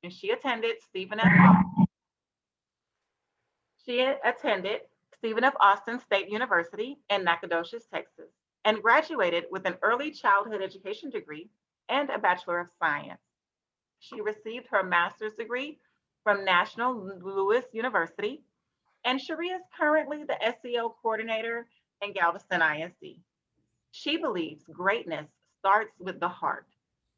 and she attended Stephen F. Austin State University in Nacogdoches, Texas, and graduated with an early childhood education degree and a Bachelor of Science. She received her master's degree from National Louis University, and Cherie is currently the SEL coordinator in Galveston ISD. She believes greatness starts with the heart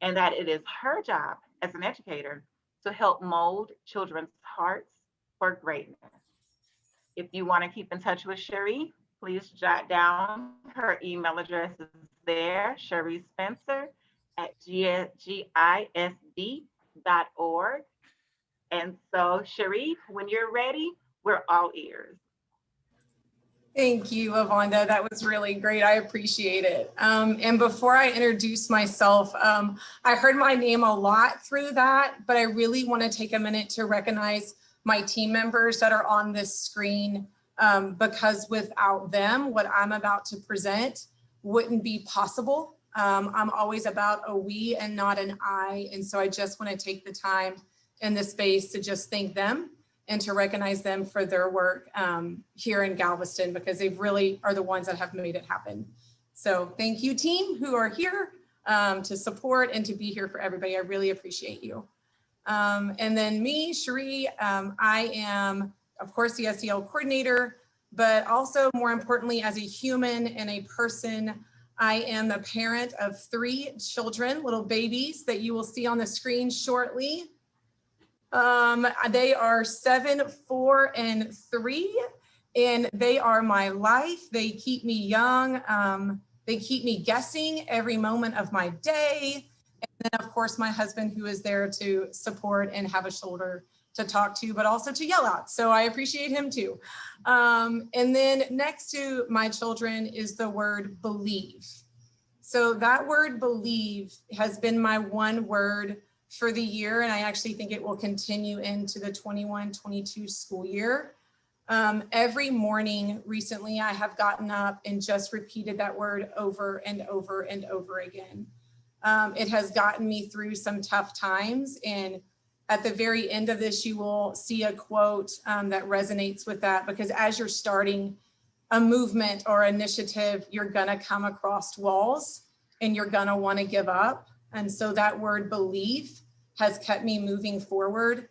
and that it is her job as an educator to help mold children's hearts for greatness. If you want to keep in touch with Cherie, please jot down her email address is there, Cherie Spencer at gisd.org. And so, Cherie, when you're ready, we're all ears. Thank you, Avonda. That was really great. I appreciate it. And before I introduce myself, I heard my name a lot through that, but I really want to take a minute to recognize my team members that are on this screen, because without them, what I'm about to present wouldn't be possible. I'm always about a we and not an I. And so I just want to take the time in this space to just thank them and to recognize them for their work here in Galveston, because they really are the ones that have made it happen. So thank you, team, who are here to support and to be here for everybody. I really appreciate you. And then me, Cherie, I am, of course, the SEL coordinator, but also more importantly, as a human and a person, I am the parent of 3 children, little babies that you will see on the screen shortly. They are 7, 4, and 3, and they are my life. They keep me young. They keep me guessing every moment of my day. And then, of course, my husband, who is there to support and have a shoulder to talk to, but also to yell at. So I appreciate him too. And then next to my children is the word believe. So that word believe has been my one word for the year, and I actually think it will continue into the 21-22 school year. Every morning recently, I have gotten up and just repeated that word over and over and over again. It has gotten me through some tough times, and at the very end of this, you will see a quote that resonates with that, because as you're starting a movement or initiative, you're gonna come across walls and you're gonna wanna give up. And so that word believe has kept me moving forward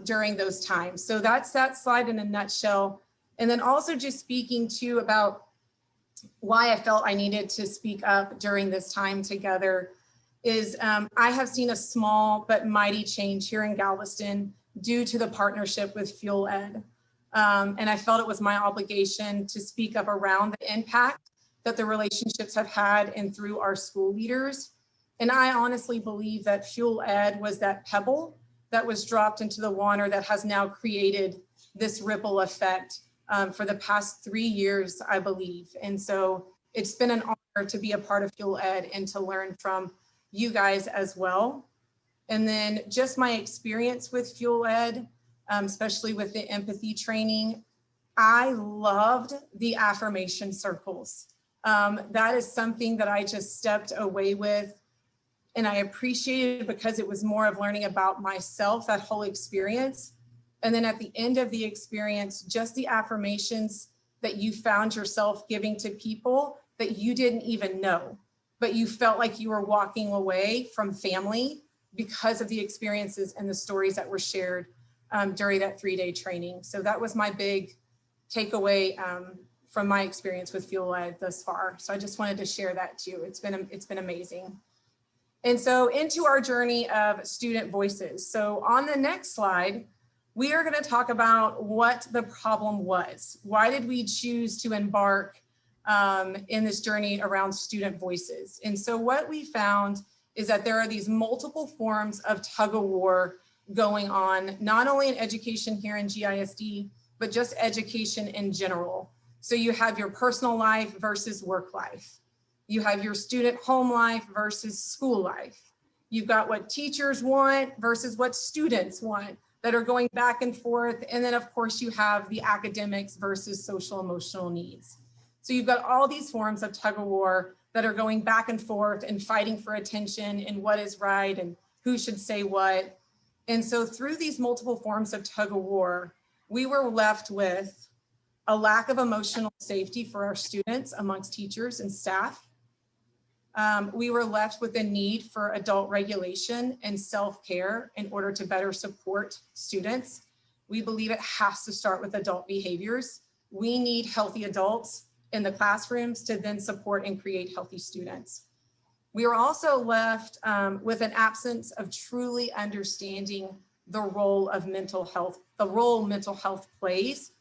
during those times. So that's that slide in a nutshell. And then also just speaking to about why I felt I needed to speak up during this time together is I have seen a small but mighty change here in Galveston due to the partnership with Fuel Ed. And I felt it was my obligation to speak up around the impact that the relationships have had and through our school leaders. And I honestly believe that Fuel Ed was that pebble that was dropped into the water that has now created this ripple effect for the past 3 years, I believe. And so it's been an honor to be a part of Fuel Ed and to learn from you guys as well. And then just my experience with Fuel Ed, especially with the empathy training, I loved the affirmation circles. That is something that I just stepped away with, and I appreciated it because it was more of learning about myself, that whole experience. And then at the end of the experience, just the affirmations that you found yourself giving to people that you didn't even know, but you felt like you were walking away from family because of the experiences and the stories that were shared during that 3-day training. So that was my big takeaway from my experience with Fuel Ed thus far. So I just wanted to share that too. It's been amazing. And so into our journey of student voices. So on the next slide, we are going to talk about what the problem was. Why did we choose to embark in this journey around student voices? And so what we found is that there are these multiple forms of tug of war going on, not only in education here in GISD, but just education in general. So you have your personal life versus work life. You have your student home life versus school life. You've got what teachers want versus what students want that are going back and forth. And then of course you have the academics versus social emotional needs. So you've got all these forms of tug of war that are going back and forth and fighting for attention and what is right and who should say what. And so through these multiple forms of tug of war, we were left with a lack of emotional safety for our students amongst teachers and staff. We were left with a need for adult regulation and self-care in order to better support students. We believe it has to start with adult behaviors. We need healthy adults in the classrooms to then support and create healthy students. We were also left with an absence of truly understanding the role of mental health, the role mental health plays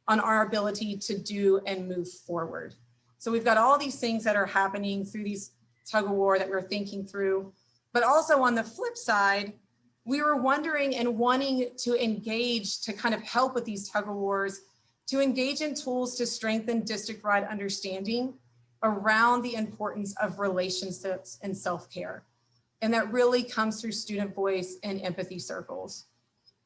on our ability to do and move forward. So we've got all these things that are happening through these tug of war that we're thinking through, but also on the flip side, we were wondering and wanting to engage to kind of help with these tug of wars, to engage in tools to strengthen district-wide understanding around the importance of relationships and self-care. And that really comes through student voice and empathy circles.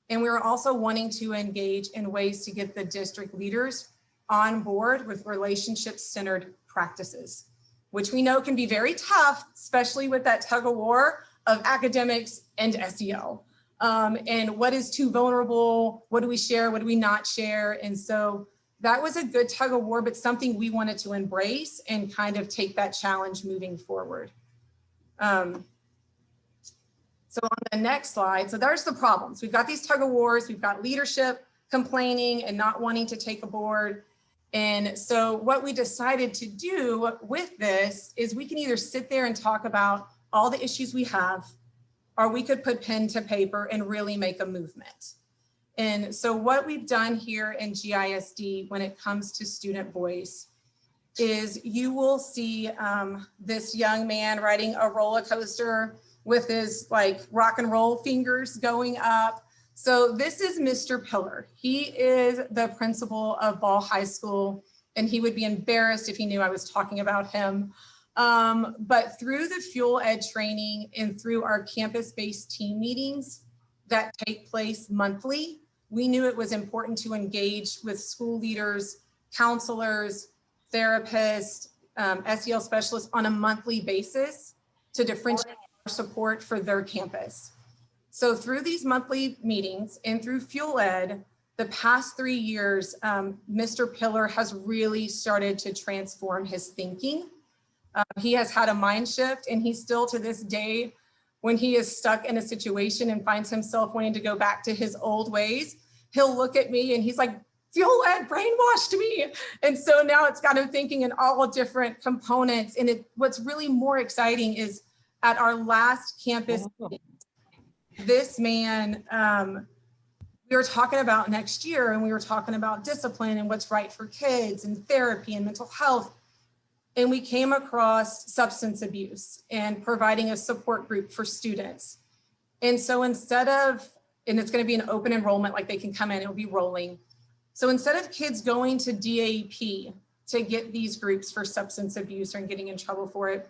And we were also wanting to engage in ways to get the district leaders on board with relationship-centered practices, which we know can be very tough, especially with that tug of war of academics and SEL. And what is too vulnerable? What do we share? What do we not share? And so that was a good tug of war, but something we wanted to embrace and kind of take that challenge moving forward. So on the next slide, so there's the problems. We've got these tug of wars, we've got leadership complaining and not wanting to take a board. And so what we decided to do with this is we can either sit there and talk about all the issues we have, or we could put pen to paper and really make a movement. And so what we've done here in GISD when it comes to student voice is you will see this young man riding a roller coaster with his like rock and roll fingers going up. So this is Mr. Pillar. He is the principal of Ball High School, and he would be embarrassed if he knew I was talking about him. But through the Fuel Ed training and through our campus-based team meetings that take place monthly, we knew it was important to engage with school leaders, counselors, therapists, SEL specialists on a monthly basis to differentiate our support for their campus. So through these monthly meetings and through Fuel Ed, the past 3 years, Mr. Pillar has really started to transform his thinking. He has had a mind shift, and he's still to this day, when he is stuck in a situation and finds himself wanting to go back to his old ways, he'll look at me and he's like, Fuel Ed brainwashed me. And so now it's got him thinking in all different components. And what's really more exciting is at our last campus, this man, we were talking about next year, and we were talking about discipline and what's right for kids and therapy and mental health. And we came across substance abuse and providing a support group for students. And so instead of, and it's going to be an open enrollment, like they can come in, it'll be rolling. So instead of kids going to DAP to get these groups for substance abuse or getting in trouble for it,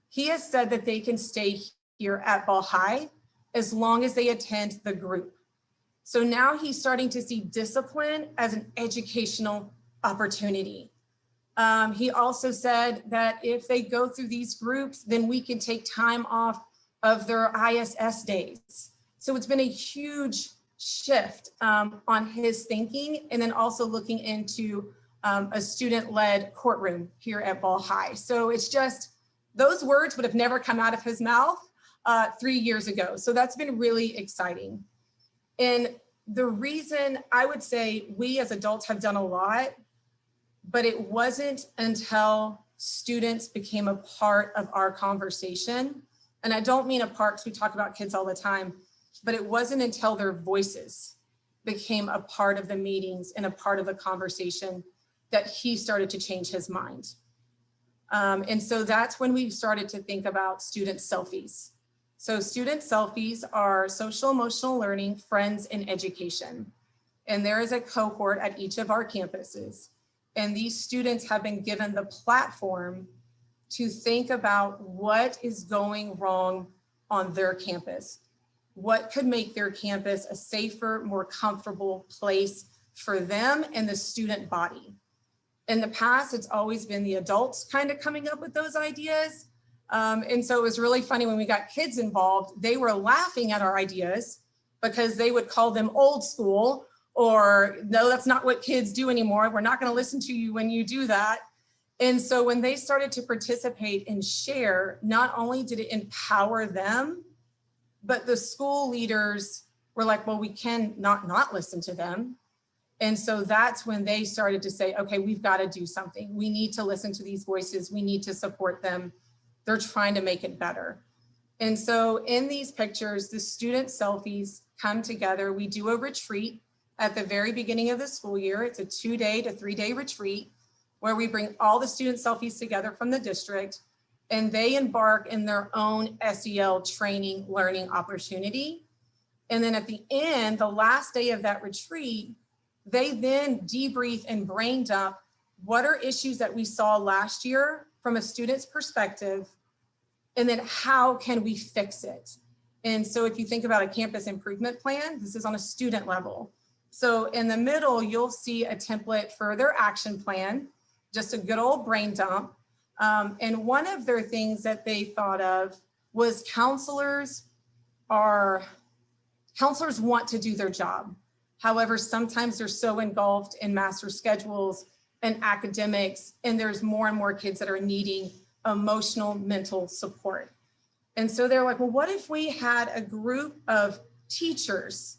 he has said that they can stay here at Ball High as long as they attend the group. So now he's starting to see discipline as an educational opportunity. He also said that if they go through these groups, then we can take time off of their ISS days. So it's been a huge shift on his thinking, and then also looking into a student-led courtroom here at Ball High. So it's just, those words would have never come out of his mouth 3 years ago. So that's been really exciting. And the reason I would say we as adults have done a lot, but it wasn't until students became a part of our conversation. And I don't mean a part because we talk about kids all the time, but it wasn't until their voices became a part of the meetings and a part of the conversation that he started to change his mind. And so that's when we started to think about student selfies. So student selfies are social emotional learning, friends, and education. And there is a cohort at each of our campuses. And these students have been given the platform to think about what is going wrong on their campus. What could make their campus a safer, more comfortable place for them and the student body. In the past, it's always been the adults kind of coming up with those ideas. And so it was really funny when we got kids involved, they were laughing at our ideas because they would call them old school, or no, that's not what kids do anymore. We're not going to listen to you when you do that. And so when they started to participate and share, not only did it empower them, but the school leaders were like, well, we can not listen to them. And so that's when they started to say, okay, we've got to do something. We need to listen to these voices. We need to support them. They're trying to make it better. And so in these pictures, the student selfies come together. We do a retreat at the very beginning of the school year. It's a 2-day to 3-day retreat where we bring all the student selfies together from the district, and they embark in their own SEL training learning opportunity. And then at the end, the last day of that retreat, they then debrief and brain dump what are issues that we saw last year from a student's perspective, and then how can we fix it? And so if you think about a campus improvement plan, this is on a student level. So in the middle, you'll see a template for their action plan, just a good old brain dump. And one of their things that they thought of was counselors want to do their job. However, sometimes they're so engulfed in master schedules and academics, and there's more and more kids that are needing emotional, mental support. And so they're like, well, what if we had a group of teachers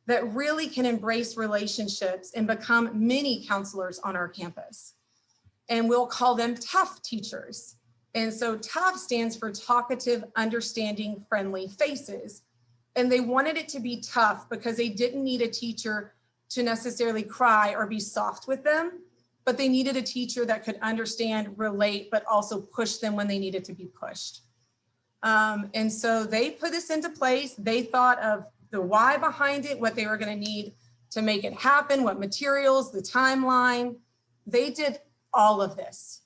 that really can embrace relationships and become mini counselors on our campus? And we'll call them tough teachers. And so tough stands for talkative, understanding, friendly faces. And they wanted it to be tough because they didn't need a teacher to necessarily cry or be soft with them, but they needed a teacher that could understand, relate, but also push them when they needed to be pushed. And so they put this into place. They thought of the why behind it, what they were going to need to make it happen, what materials, the timeline. They did all of this.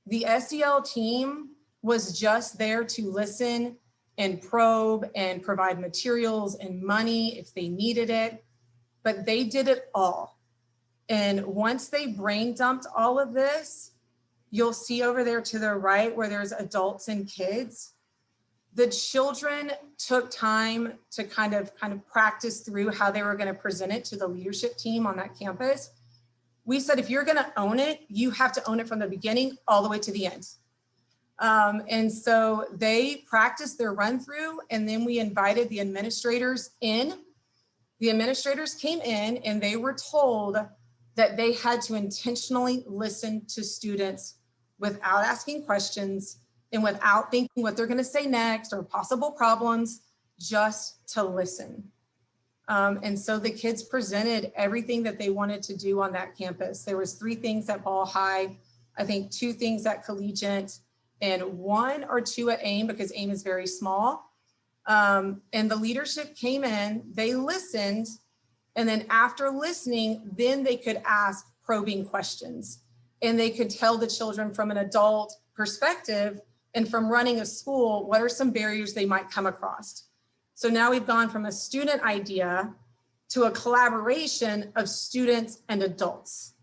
The SEL team was just there to listen and probe and provide materials and money if they needed it, but they did it all. And once they brain dumped all of this, you'll see over there to the right where there's adults and kids. The children took time to kind of practice through how they were going to present it to the leadership team on that campus. We said, if you're going to own it, you have to own it from the beginning all the way to the end. And so they practiced their run through, and then we invited the administrators in. The administrators came in and they were told that they had to intentionally listen to students without asking questions and without thinking what they're going to say next or possible problems, just to listen. And so the kids presented everything that they wanted to do on that campus. There was 3 things at Ball High, I think 2 things at Collegiate, and 1 or 2 at AIM, because AIM is very small. And the leadership came in, they listened, and then after listening, then they could ask probing questions. And they could tell the children from an adult perspective and from running a school, what are some barriers they might come across. So now we've gone from a student idea to a collaboration of students and adults.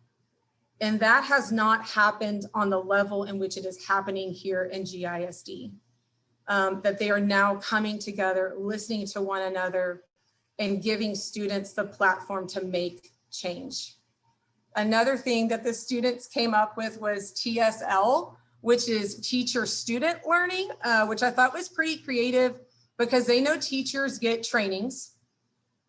And that has not happened on the level in which it is happening here in GISD. That they are now coming together, listening to one another, and giving students the platform to make change. Another thing that the students came up with was TSL, which is teacher-student learning, which I thought was pretty creative because they know teachers get trainings.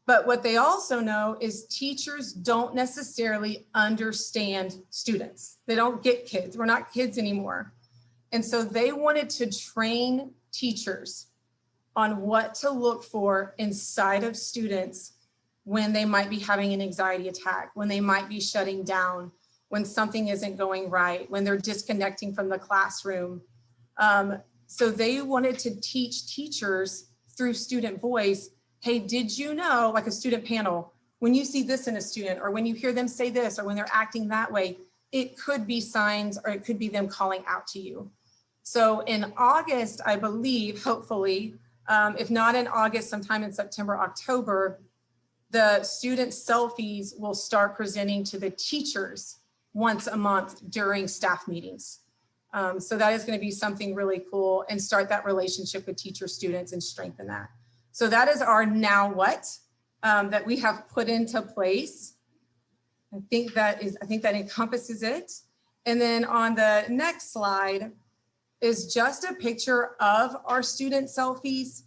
But what they also know is teachers don't necessarily understand students. They don't get kids. We're not kids anymore. And so they wanted to train teachers on what to look for inside of students when they might be having an anxiety attack, when they might be shutting down, when something isn't going right, when they're disconnecting from the classroom. So they wanted to teach teachers through student voice, hey, did you know, like a student panel, when you see this in a student, or when you hear them say this, or when they're acting that way, it could be signs, or it could be them calling out to you. So in August, I believe, hopefully, if not in August, sometime in September, October, the student selfies will start presenting to the teachers once a month during staff meetings. So that is going to be something really cool, and start that relationship with teacher students and strengthen that. So that is our now what that we have put into place. I think that encompasses it. And then on the next slide is just a picture of our student selfies.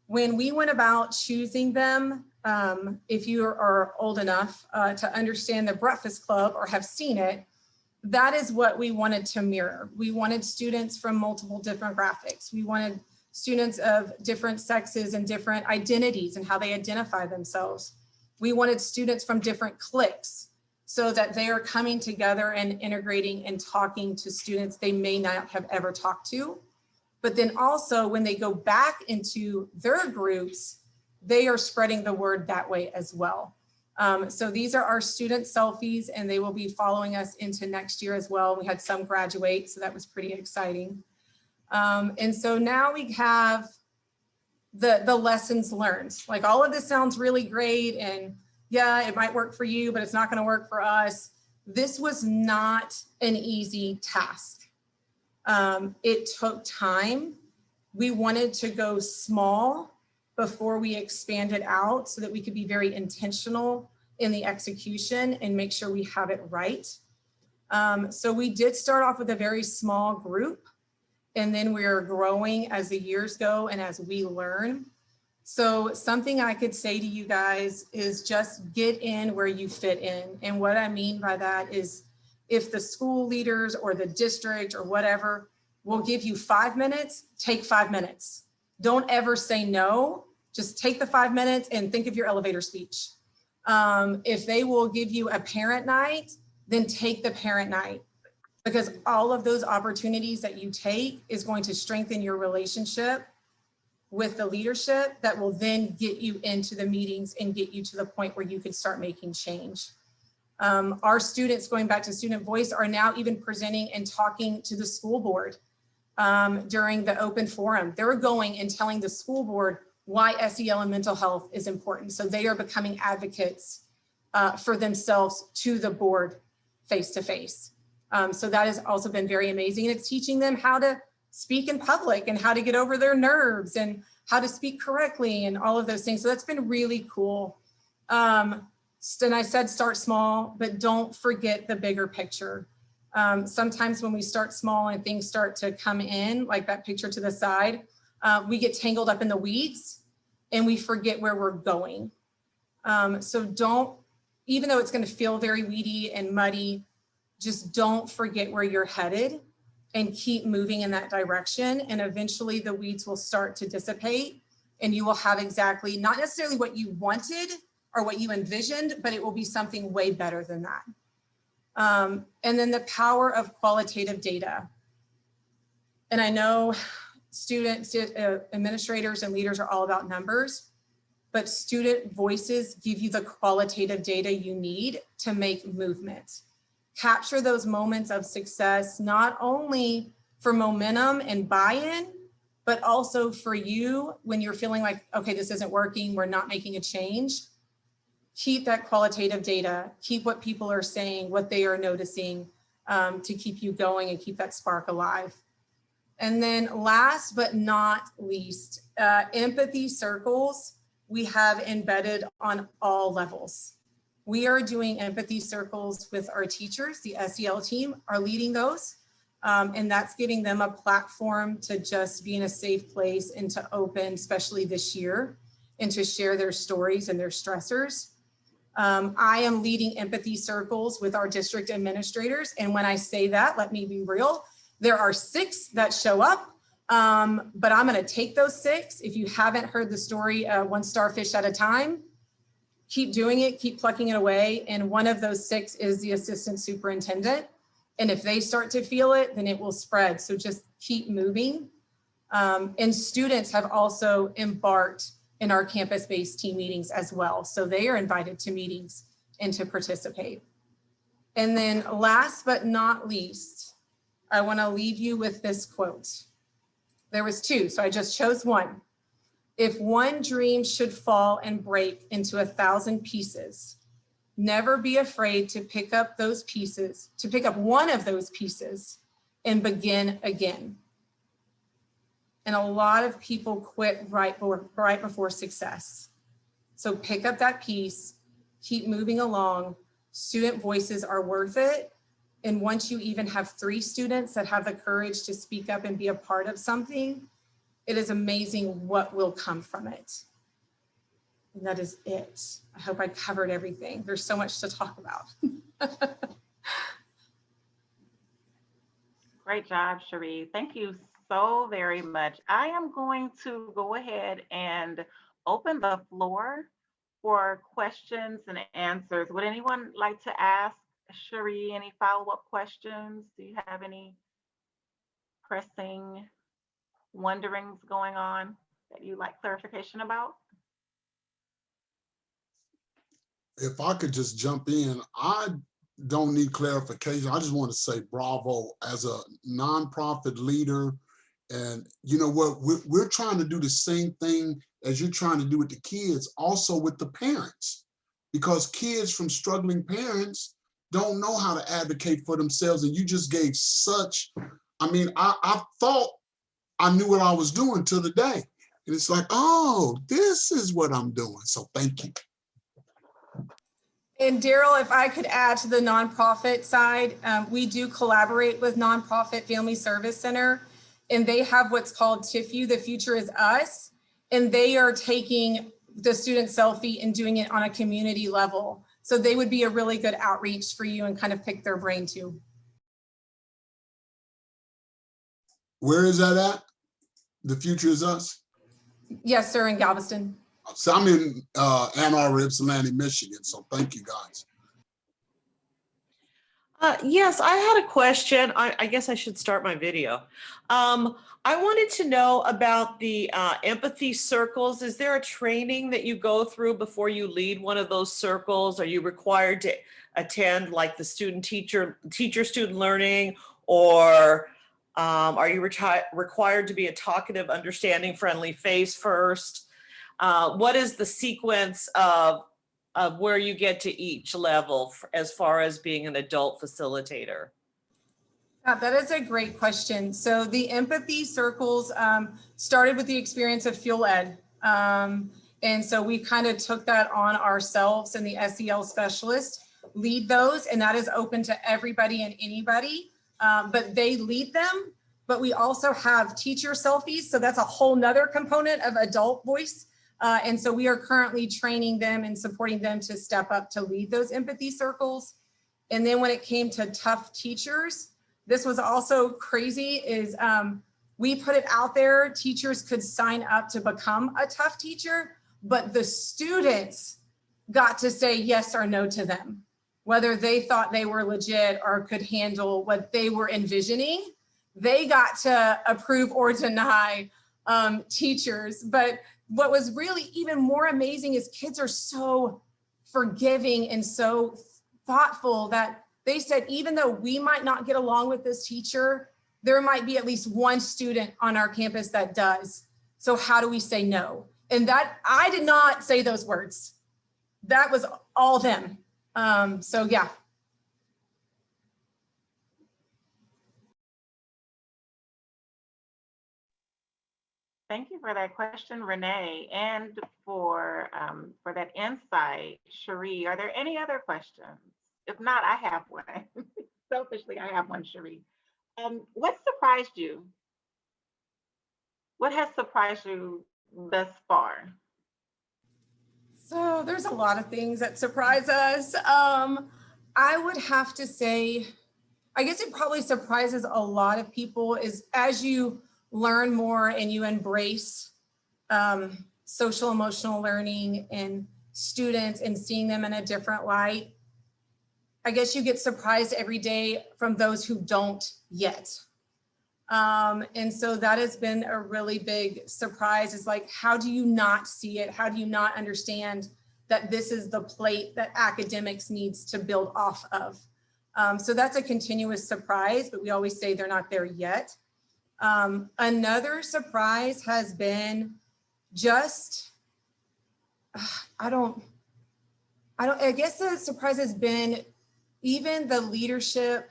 When we went about choosing them, if you are old enough to understand the Breakfast Club or have seen it, that is what we wanted to mirror. We wanted students from multiple demographics. We wanted students of different sexes and different identities and how they identify themselves. We wanted students from different cliques so that they are coming together and integrating and talking to students they may not have ever talked to. But then also when they go back into their groups, they are spreading the word that way as well. So these are our student selfies and they will be following us into next year as well. We had some graduate, so that was pretty exciting. And so now we have the lessons learned. Like all of this sounds really great and yeah, it might work for you, but it's not going to work for us. This was not an easy task. It took time. We wanted to go small before we expanded out so that we could be very intentional in the execution and make sure we have it right. So we did start off with a very small group, and then we are growing as the years go and as we learn. So something I could say to you guys is just get in where you fit in. And what I mean by that is if the school leaders or the district or whatever will give you 5 minutes, take 5 minutes. Don't ever say no, just take the 5 minutes and think of your elevator speech. If they will give you a parent night, then take the parent night, because all of those opportunities that you take is going to strengthen your relationship with the leadership that will then get you into the meetings and get you to the point where you can start making change. Our students, going back to student voice, are now even presenting and talking to the school board during the open forum. They're going and telling the school board why SEL and mental health is important. So they are becoming advocates for themselves to the board face to face. So that has also been very amazing. And it's teaching them how to speak in public and how to get over their nerves and how to speak correctly and all of those things. So that's been really cool. And I said, start small, but don't forget the bigger picture. Sometimes when we start small and things start to come in, like that picture to the side, we get tangled up in the weeds and we forget where we're going. So don't, even though it's going to feel very weedy and muddy, just don't forget where you're headed and keep moving in that direction. And eventually the weeds will start to dissipate and you will have exactly, not necessarily what you wanted or what you envisioned, but it will be something way better than that. And then the power of qualitative data. And I know students, administrators and leaders are all about numbers, but student voices give you the qualitative data you need to make movement. Capture those moments of success, not only for momentum and buy-in, but also for you when you're feeling like, okay, this isn't working, we're not making a change. Keep that qualitative data, keep what people are saying, what they are noticing to keep you going and keep that spark alive. And then last but not least, empathy circles we have embedded on all levels. We are doing empathy circles with our teachers. The SEL team are leading those. And that's giving them a platform to just be in a safe place and to open, especially this year, and to share their stories and their stressors. I am leading empathy circles with our district administrators. And when I say that, let me be real, there are 6 that show up, but I'm gonna take those 6. If you haven't heard the story, one starfish at a time, keep doing it, keep plucking it away. And one of those 6 is the assistant superintendent. And if they start to feel it, then it will spread. So just keep moving. And students have also embarked in our campus-based team meetings as well. So they are invited to meetings and to participate. And then last but not least, I want to leave you with this quote. There was 2, so I just chose one. If one dream should fall and break into 1,000 pieces, never be afraid to pick up those pieces, to pick up one of those pieces and begin again. And a lot of people quit right before success. So pick up that piece, keep moving along. Student voices are worth it. And once you even have 3 students that have the courage to speak up and be a part of something, it is amazing what will come from it. And that is it. I hope I covered everything. There's so much to talk about. Great job, Cherie. Thank you so very much. I am going to go ahead and open the floor for questions and answers. Would anyone like to ask Cherie any follow-up questions? Do you have any pressing wonderings going on that you'd like clarification about? If I could just jump in, I don't need clarification. I just want to say bravo as a nonprofit leader. And you know what, we're trying to do the same thing as you're trying to do with the kids, also with the parents, because kids from struggling parents don't know how to advocate for themselves. And you just gave such, I mean, I thought I knew what I was doing till the day. And it's like, oh, this is what I'm doing. So thank you. And Daryl, if I could add to the nonprofit side, we do collaborate with Nonprofit Family Service Center, and they have what's called TIFU, The Future Is Us, and they are taking the student selfie and doing it on a community level. So they would be a really good outreach for you and kind of pick their brain too. Where is that at? The Future Is Us? Yes, sir, in Galveston. So I'm in Ann Arbor, Ypsilanti, Michigan. So thank you guys. Yes, I had a question. I guess I should start my video. I wanted to know about the empathy circles. Is there a training that you go through before you lead one of those circles? Are you required to attend like the teacher-student learning, or are you required to be a talkative, understanding, friendly face first? What is the sequence of where you get to each level as far as being an adult facilitator? That is a great question. So the empathy circles started with the experience of Fuel Ed. And so we kind of took that on ourselves, and the SEL specialists lead those, and that is open to everybody and anybody, but they lead them. But we also have teacher selfies. So that's a whole nother component of adult voice. And so we are currently training them and supporting them to step up to lead those empathy circles. And then when it came to tough teachers, this was also crazy, is we put it out there, teachers could sign up to become a tough teacher, but the students got to say yes or no to them, whether they thought they were legit or could handle what they were envisioning. They got to approve or deny teachers. But what was really even more amazing is kids are so forgiving and so thoughtful that they said, even though we might not get along with this teacher, there might be at least one student on our campus that does. So how do we say no? And that, I did not say those words. That was all them. So yeah. Thank you for that question, Renee, and for that insight, Cherie. Are there any other questions? If not, I have one. Selfishly, I have one, Cherie. What surprised you? What has surprised you thus far? So there's a lot of things that surprise us. I would have to say, I guess it probably surprises a lot of people is as you learn more and you embrace social emotional learning and students and seeing them in a different light, I guess you get surprised every day from those who don't yet. And so that has been a really big surprise, is like, how do you not see it? How do you not understand that this is the plate that academics needs to build off of? So that's a continuous surprise, but we always say they're not there yet. Another surprise has been just, I guess the surprise has been even the leadership.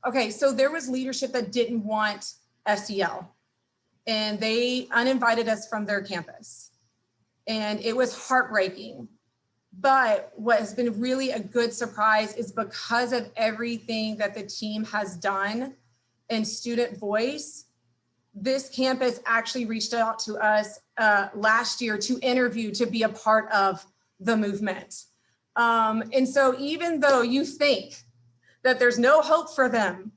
Okay, so there was leadership that didn't want SEL. and they uninvited us from their campus. And it was heartbreaking. But what has been really a good surprise is because of everything that the team has done in student voice, this campus actually reached out to us last year to interview, to be a part of the movement. And so even though you think that there's no hope for them,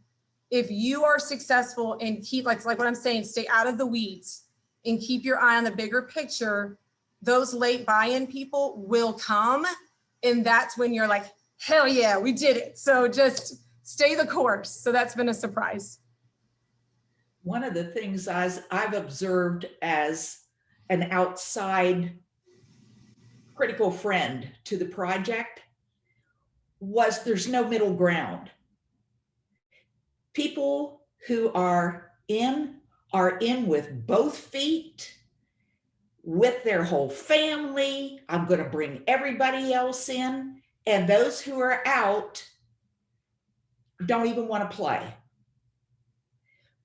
if you are successful and keep, like what I'm saying, stay out of the weeds and keep your eye on the bigger picture, those late buy-in people will come. And that's when you're like, hell yeah, we did it. So just stay the course. So that's been a surprise. One of the things I've observed as an outside critical friend to the project was there's no middle ground. People who are in with both feet, with their whole family. I'm going to bring everybody else in. And those who are out don't even want to play.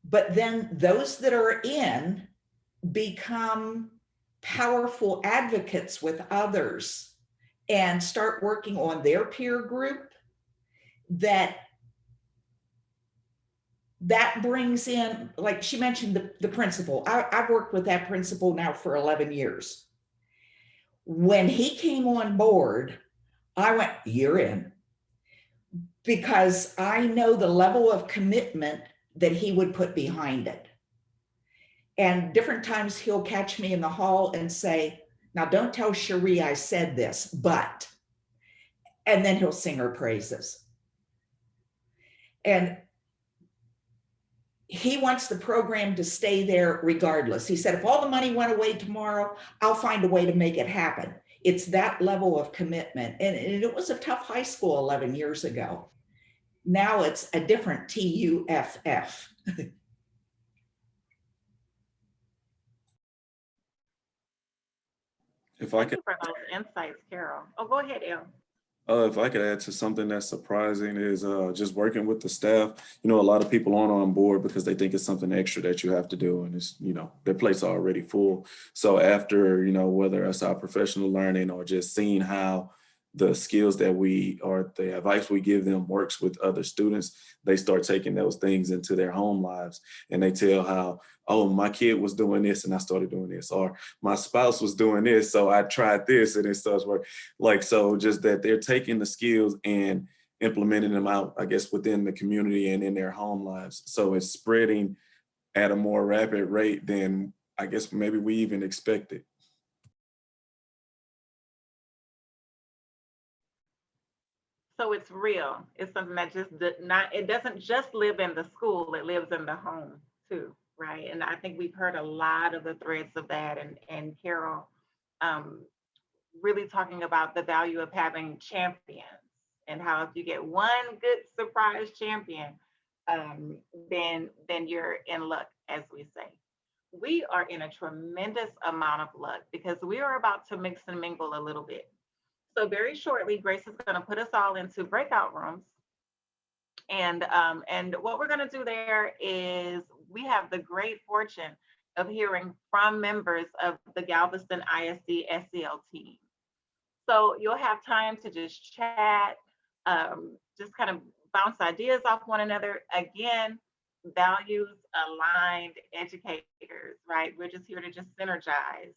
But then those that are in become powerful advocates with others and start working on their peer group. That brings in, like she mentioned, the principal. I've worked with that principal now for 11 years. When he came on board, I went, you're in. Because I know the level of commitment that he would put behind it. And different times he'll catch me in the hall and say, now don't tell Cherie I said this, but, and then he'll sing her praises. And he wants the program to stay there regardless. He said, if all the money went away tomorrow, I'll find a way to make it happen. It's that level of commitment. And it was a tough high school 11 years ago. Now it's a different TUFF. If I Thank could, you for those insights, Carol. Oh, go ahead, El. if I could add to something that's surprising is just working with the staff. You know, a lot of people aren't on board because they think it's something extra that you have to do, and it's, you know, their plates are already full. So after, you know, whether it's our professional learning or just seeing how the skills that we, or the advice we give them works with other students, they start taking those things into their home lives, and they tell how, oh, my kid was doing this and I started doing this, or my spouse was doing this, so I tried this and it starts working. Like, so just that they're taking the skills and implementing them out, I guess, within the community and in their home lives. So it's spreading at a more rapid rate than I guess maybe we even expected. So it's real. It's something that just it doesn't just live in the school, it lives in the home too, right? And I think we've heard a lot of the threads of that, and Carol really talking about the value of having champions, and how if you get one good surprise champion, then you're in luck, as we say. We are in a tremendous amount of luck because we are about to mix and mingle a little bit. So very shortly, Grace is going to put us all into breakout rooms. And what we're going to do there is we have the great fortune of hearing from members of the Galveston ISD SEL team. So you'll have time to just chat, just kind of bounce ideas off one another. Again, values aligned educators, right? We're just here to just synergize.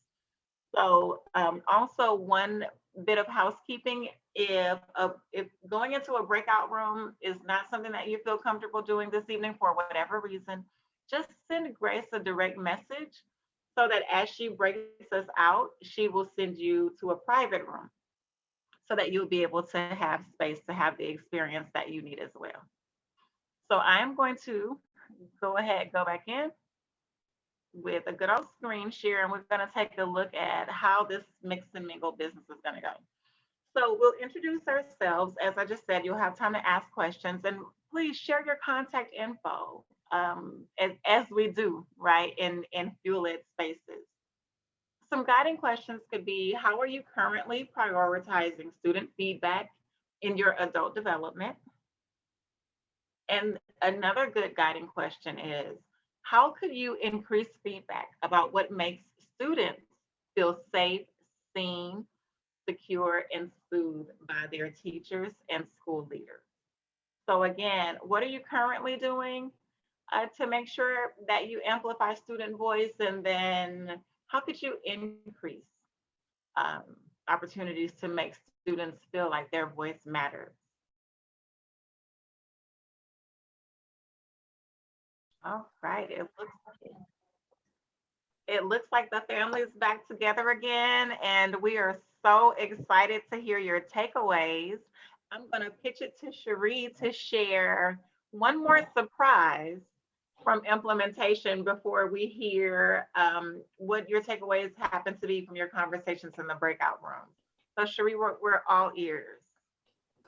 So also one bit of housekeeping, if going into a breakout room is not something that you feel comfortable doing this evening for whatever reason, just send Grace a direct message so that as she breaks us out, she will send you to a private room so that you'll be able to have space to have the experience that you need as well. So I'm going to go back in with a good old screen share, and we're going to take a look at how this mix and mingle business is going to go. So we'll introduce ourselves. As I just said, you'll have time to ask questions, and please share your contact info as we do, right, in FuelEd spaces. Some guiding questions could be, how are you currently prioritizing student feedback in your adult development? And another good guiding question is, How could you increase feedback about what makes students feel safe, seen, secure, and soothed by their teachers and school leaders? So again, what are you currently doing to make sure that you amplify student voice? And then how could you increase um, opportunities to make students feel like their voice matters? All right, it looks like the family's back together again, and we are so excited to hear your takeaways. I'm going to pitch it to Cherie to share one more surprise from implementation before we hear what your takeaways happen to be from your conversations in the breakout room. So Cherie, we're all ears.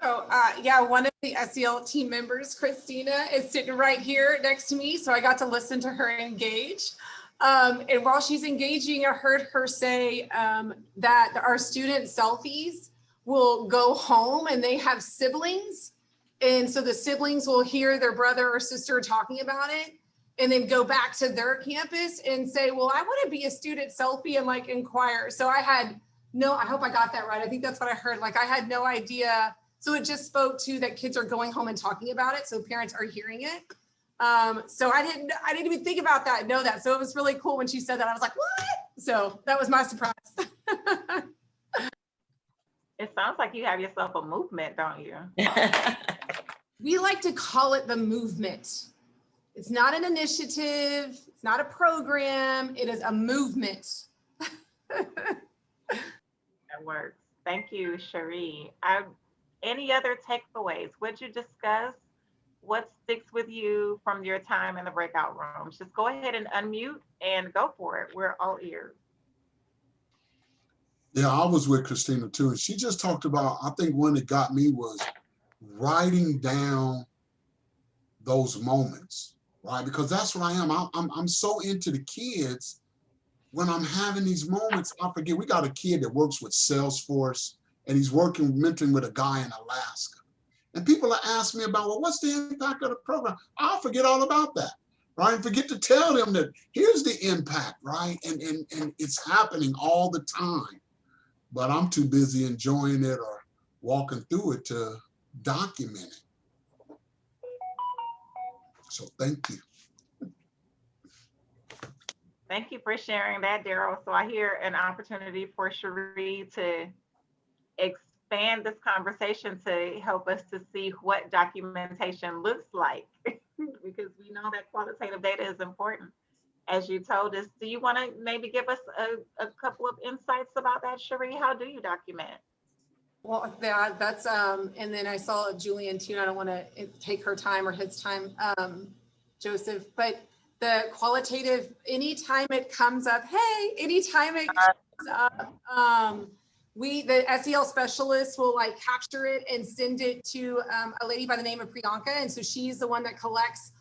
Oh, yeah, one of the SEL team members, Christina, is sitting right here next to me. So I got to listen to her engage. And while she's engaging, I heard her say that our student Selfies will go home and they have siblings. And so the siblings will hear their brother or sister talking about it and then go back to their campus and say, well, I want to be a student Selfie and like inquire. So I hope I got that right. I think that's what I heard. Like I had no idea. So it just spoke to that kids are going home and talking about it. So parents are hearing it. So I didn't even think about that, know that. So it was really cool when she said that. I was like, what? So that was my surprise. It sounds like you have yourself a movement, don't you? We like to call it the movement. It's not an initiative. It's not a program. It is a movement. That works. Thank you, Cherie. Any other takeaways? What'd you discuss? What sticks with you from your time in the breakout rooms? Just go ahead and unmute and go for it. We're all ears. Yeah, I was with Christina too, and she just talked about, I think one that got me was writing down those moments, right? Because that's what I am. I'm so into the kids. When I'm having these moments, I forget, we got a kid that works with Salesforce, and he's mentoring with a guy in Alaska. And people are asking me about, well, what's the impact of the program? I'll forget all about that, right? And forget to tell them that here's the impact, right? And it's happening all the time. But I'm too busy enjoying it or walking through it to document it. So thank you. Thank you for sharing that, Daryl. So I hear an opportunity for Cherie to expand this conversation to help us to see what documentation looks like, because we know that qualitative data is important. As you told us, do you want to maybe give us a couple of insights about that, Cherie? How do you document? Well, that's, and then I saw Julian too, and I don't want to take her time or his time, Joseph, but the qualitative, anytime it comes up, hey, anytime it comes up, the SEL specialists will like capture it and send it to a lady by the name of Priyanka. And so she's the one that collects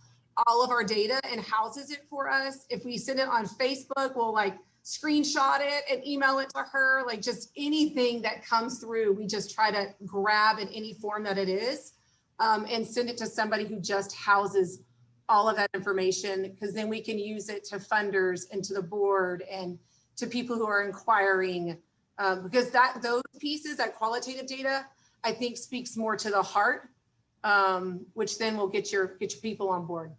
all of our data and houses it for us. If we send it on Facebook, we'll like screenshot it and email it to her, like just anything that comes through, we just try to grab in any form that it is and send it to somebody who just houses all of that information, because then we can use it to funders and to the board and to people who are inquiring, because those pieces, that qualitative data, I think speaks more to the heart, which then will get your people on board.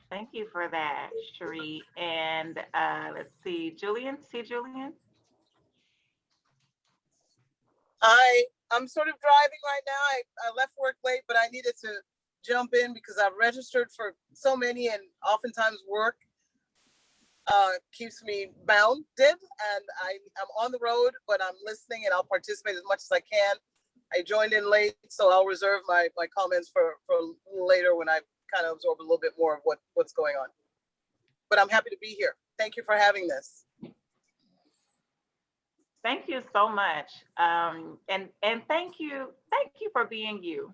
Thank you for that, Cherie. And let's see, Julian, Julian? I'm sort of driving right now. I left work late, but I needed to jump in because I've registered for so many, and oftentimes work keeps me bounded, and I'm on the road, but I'm listening and I'll participate as much as I can. I joined in late, so I'll reserve my comments for later when I kind of absorb a little bit more of what's going on. But I'm happy to be here. Thank you for having this. Thank you so much. And thank you for being you.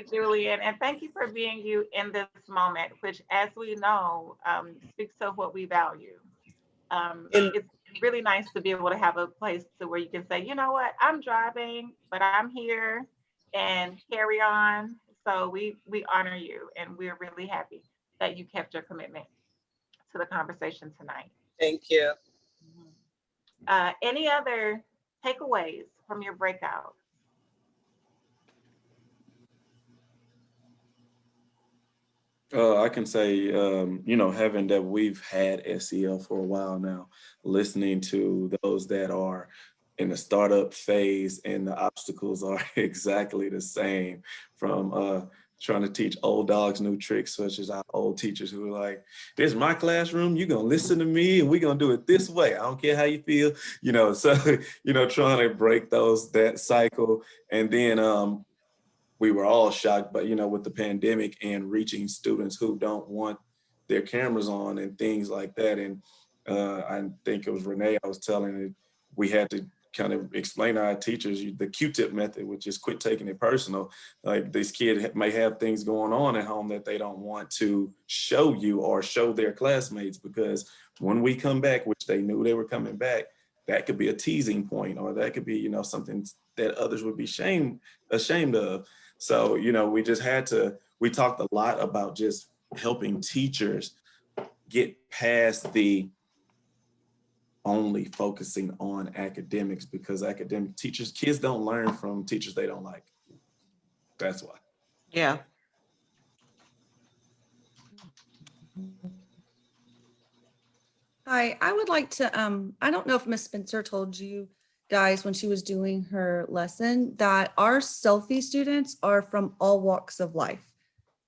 Julian, and thank you for being you in this moment, which, as we know, speaks to what we value. It's really nice to be able to have a place to where you can say, you know what, I'm driving, but I'm here and carry on. So we honor you, and we're really happy that you kept your commitment to the conversation tonight. Thank you. Any other takeaways from your breakout? I can say, you know, having that we've had SEL for a while now, listening to those that are in the startup phase and the obstacles are exactly the same, from trying to teach old dogs new tricks, such as our old teachers who are like, this is my classroom, you're gonna listen to me and we're gonna do it this way. I don't care how you feel, you know, so, you know, trying to break that cycle. And then we were all shocked, but you know, with the pandemic and reaching students who don't want their cameras on and things like that. And I think it was Renee I was telling it, we had to kind of explain to our teachers the Q-tip method, which is quit taking it personal. Like, this kid may have things going on at home that they don't want to show you or show their classmates, because when we come back, which they knew they were coming back, that could be a teasing point, or that could be, you know, something that others would be ashamed of. So, you know, we talked a lot about just helping teachers get past the only focusing on academics, because kids don't learn from teachers they don't like. That's why. Yeah. Hi, I would like to, I don't know if Miss Spencer told you guys when she was doing her lesson that our selfie students are from all walks of life.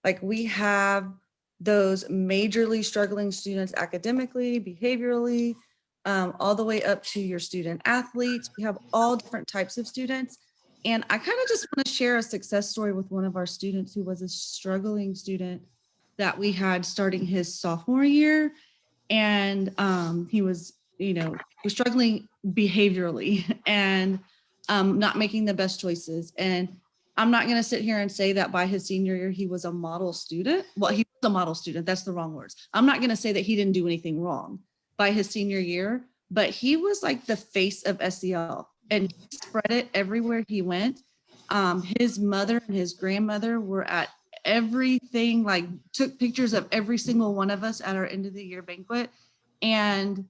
Like, we have those majorly struggling students academically, behaviorally, all the way up to your student athletes. We have all different types of students. And I kind of just want to share a success story with one of our students who was a struggling student that we had starting his sophomore year. And he was, you know, was struggling behaviorally and not making the best choices. And I'm not going to sit here and say that by his senior year, he was a model student. Well, he was a model student. That's the wrong words. I'm not going to say that he didn't do anything wrong by his senior year, but he was like the face of SEL and he spread it everywhere he went. His mother and his grandmother were at everything, like took pictures of every single one of us at our end of the year banquet. And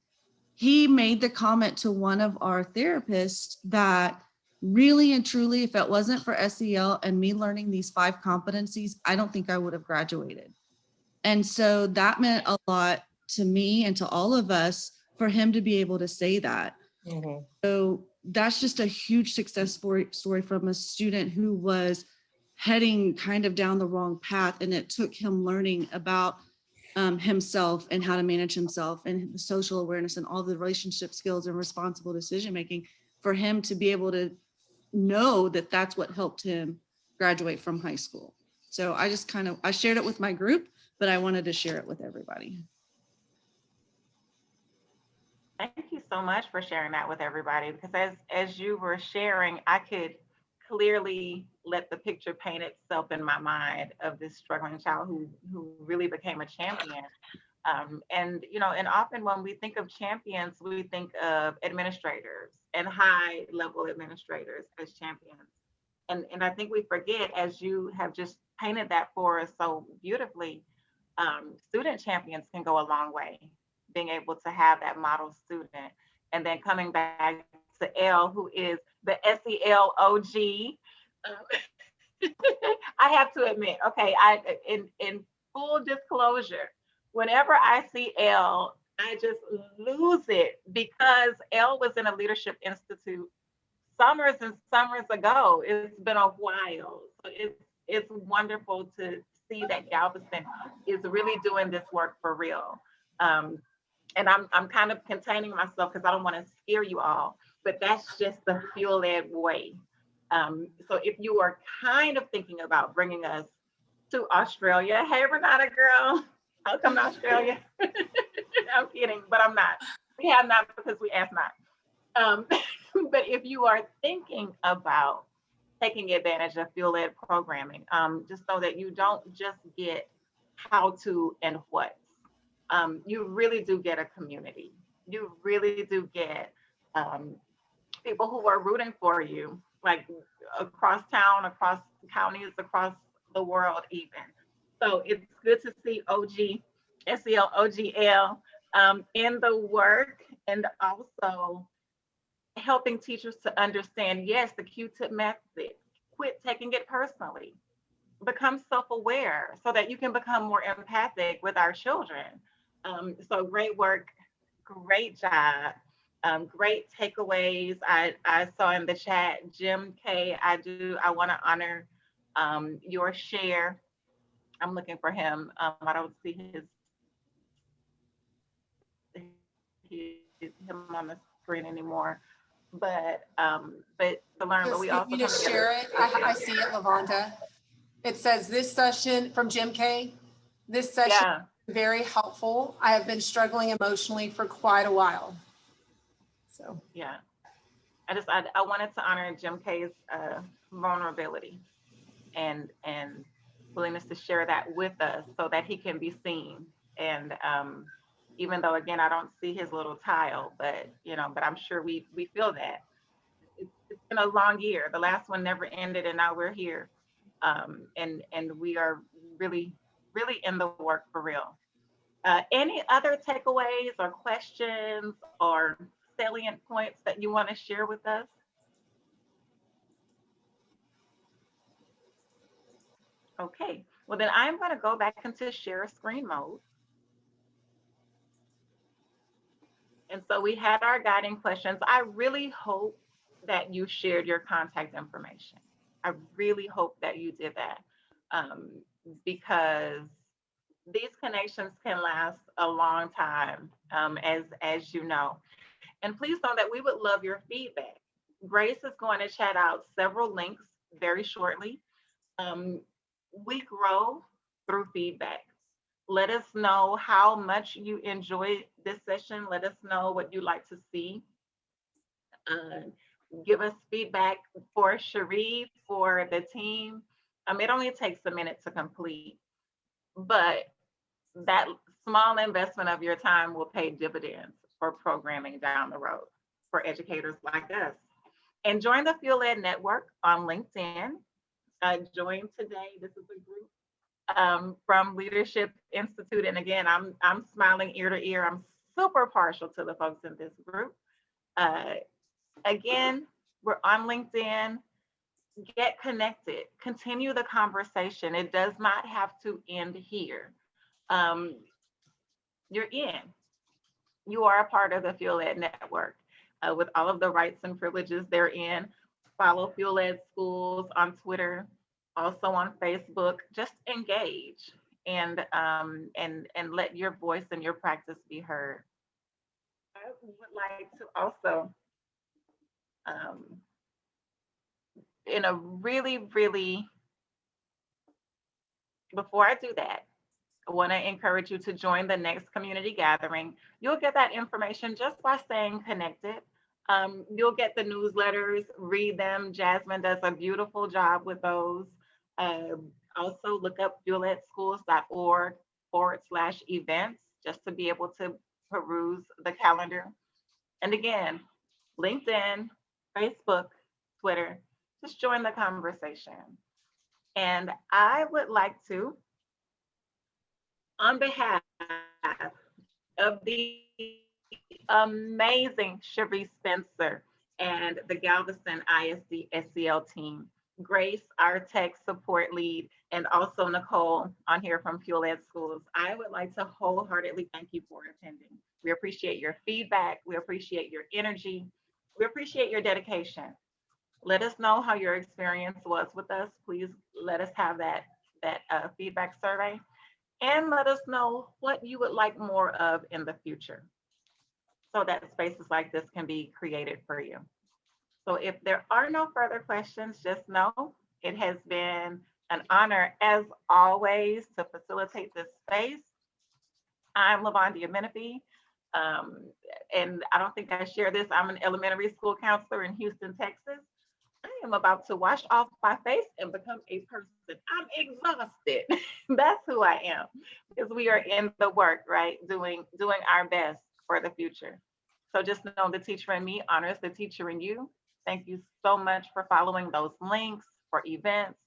he made the comment to one of our therapists that really and truly, if it wasn't for SEL and me learning these 5 competencies, I don't think I would have graduated. And so that meant a lot to me and to all of us for him to be able to say that. Mm-hmm. So that's just a huge success story from a student who was heading kind of down the wrong path. And it took him learning about himself and how to manage himself and the social awareness and all the relationship skills and responsible decision-making for him to be able to know that that's what helped him graduate from high school. So I just I shared it with my group, but I wanted to share it with everybody. Thank you so much for sharing that with everybody, because as you were sharing, I could clearly let the picture paint itself in my mind of this struggling child who really became a champion. And you know, and often when we think of champions, we think of administrators and high level administrators as champions. And I think we forget, as you have just painted that for us so beautifully, student champions can go a long way, being able to have that model student. And then coming back to Elle, who is the SEL OG. I have to admit, okay, in full disclosure, whenever I see Elle, I just lose it, because Elle was in a leadership institute summers and summers ago. It's been a while. So it's wonderful to see that Galveston is really doing this work for real. And I'm kind of containing myself because I don't want to scare you all, but that's just the fuel-led way. So if you are kind of thinking about bringing us to Australia, hey, Renata girl, I'll come to Australia. I'm kidding, but I'm not. We have not, because we asked not. But if you are thinking about taking advantage of fuel-led programming, just know that you don't just get how to and what. You really do get a community. you really do get people who are rooting for you, like across town, across counties, across the world, even. So it's good to see OG, SEL, OGL in the work, and also helping teachers to understand, yes, the Q-tip method, quit taking it personally, become self-aware so that you can become more empathic with our children. So great work, great job, great takeaways. I saw in the chat, Jim K, I want to honor your share. I'm looking for him. I don't see him on the screen anymore. But to learn, but Just we need also me come to together. share it. I see it, Lavonda. It says this session from Jim K. This session Yeah, is very helpful. I have been struggling emotionally for quite a while. So yeah. I wanted to honor Jim K's vulnerability and willingness to share that with us so that he can be seen. And even though again I don't see his little tile, but but I'm sure we feel that. It's been a long year. The last one never ended, and now we're here, and we are really really in the work for real. Any other takeaways or questions or salient points that you want to share with us? Okay, well then I'm going to go back into share screen mode. And so we had our guiding questions. I really hope that you shared your contact information. I really hope that you did that um, because these connections can last a long time, as you know. And please know that we would love your feedback. Grace is going to chat out several links very shortly. Um, we grow through feedback. Let us know how much you enjoyed this session. Let us know what you'd like to see. Uh, Give us feedback for Cherie, for the team. It only takes a minute to complete, but that small investment of your time will pay dividends for programming down the road for educators like us. And join the Fuel Ed Network on LinkedIn. Join today. This is a group from Leadership Institute. And again, I'm smiling ear to ear. I'm super partial to the folks in this group. Uh, Again, we're on LinkedIn. Get connected. Continue the conversation. It does not have to end here. Um, you're in. You are a part of the Fuel Ed Network with all of the rights and privileges therein. Follow Fuel Ed Schools on Twitter, also on Facebook. Just engage and let your voice and your practice be heard. I would like to also, um, in a really, before I do that, I want to encourage you to join the next community gathering. You'll get that information just by staying connected. You'll get the newsletters, read them. Jasmine does a beautiful job with those. Also, look up fueledschools.org/events just to be able to peruse the calendar. And again, LinkedIn, Facebook, Twitter, just join the conversation. And I would like to, on behalf of the amazing Cherie Spencer and the Galveston ISD SEL team, Grace, our tech support lead, and also Nicole on here from Fuel Ed Schools, I would like to wholeheartedly thank you for attending. We appreciate your feedback. We appreciate your energy. We appreciate your dedication. Let us know how your experience was with us. Please let us have that feedback survey. And let us know what you would like more of in the future so that spaces like this can be created for you. So if there are no further questions, just know it has been an honor as always to facilitate this space. I'm Lavondia Menifee, and I don't think I share this. I'm an elementary school counselor in Houston, Texas. I am about to wash off my face and become a person. I'm exhausted. That's who I am because we are in the work, right? Doing our best for the future. So just know the teacher in me honors the teacher in you. Thank you so much for following those links, for events,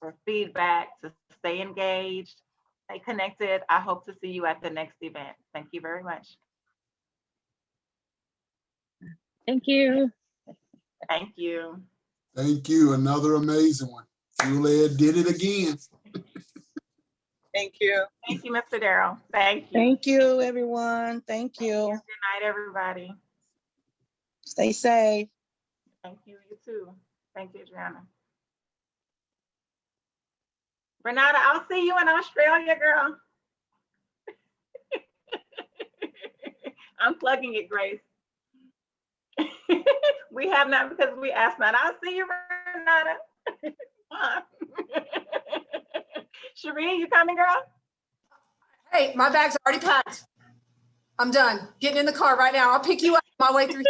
for feedback, to stay engaged, stay connected. I hope to see you at the next event. Thank you very much. Thank you. Thank you. Thank you. Another amazing one. Juliet did it again. Thank you. Thank you, Mr. Darrell. Thank you. Thank you, everyone. Thank Thank you. you. Good night, everybody. Stay safe. Thank you. You too. Thank you, Adriana. Renata, I'll see you in Australia, girl. I'm plugging it, Grace. We have not because we asked not. I'll see you, Renata. Cherie, you coming, girl? Hey, my bag's already packed. I'm done. Getting in the car right now. I'll pick you up on my way through.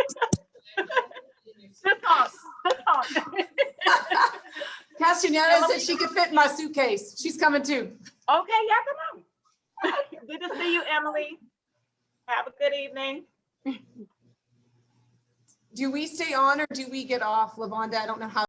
Just talk. Just talk. Castaneda said she could fit in my suitcase. She's coming too. Okay, yeah, come on. Good to see you, Emily. Have a good evening. Do we stay on or do we get off, Lavonda? I don't know how.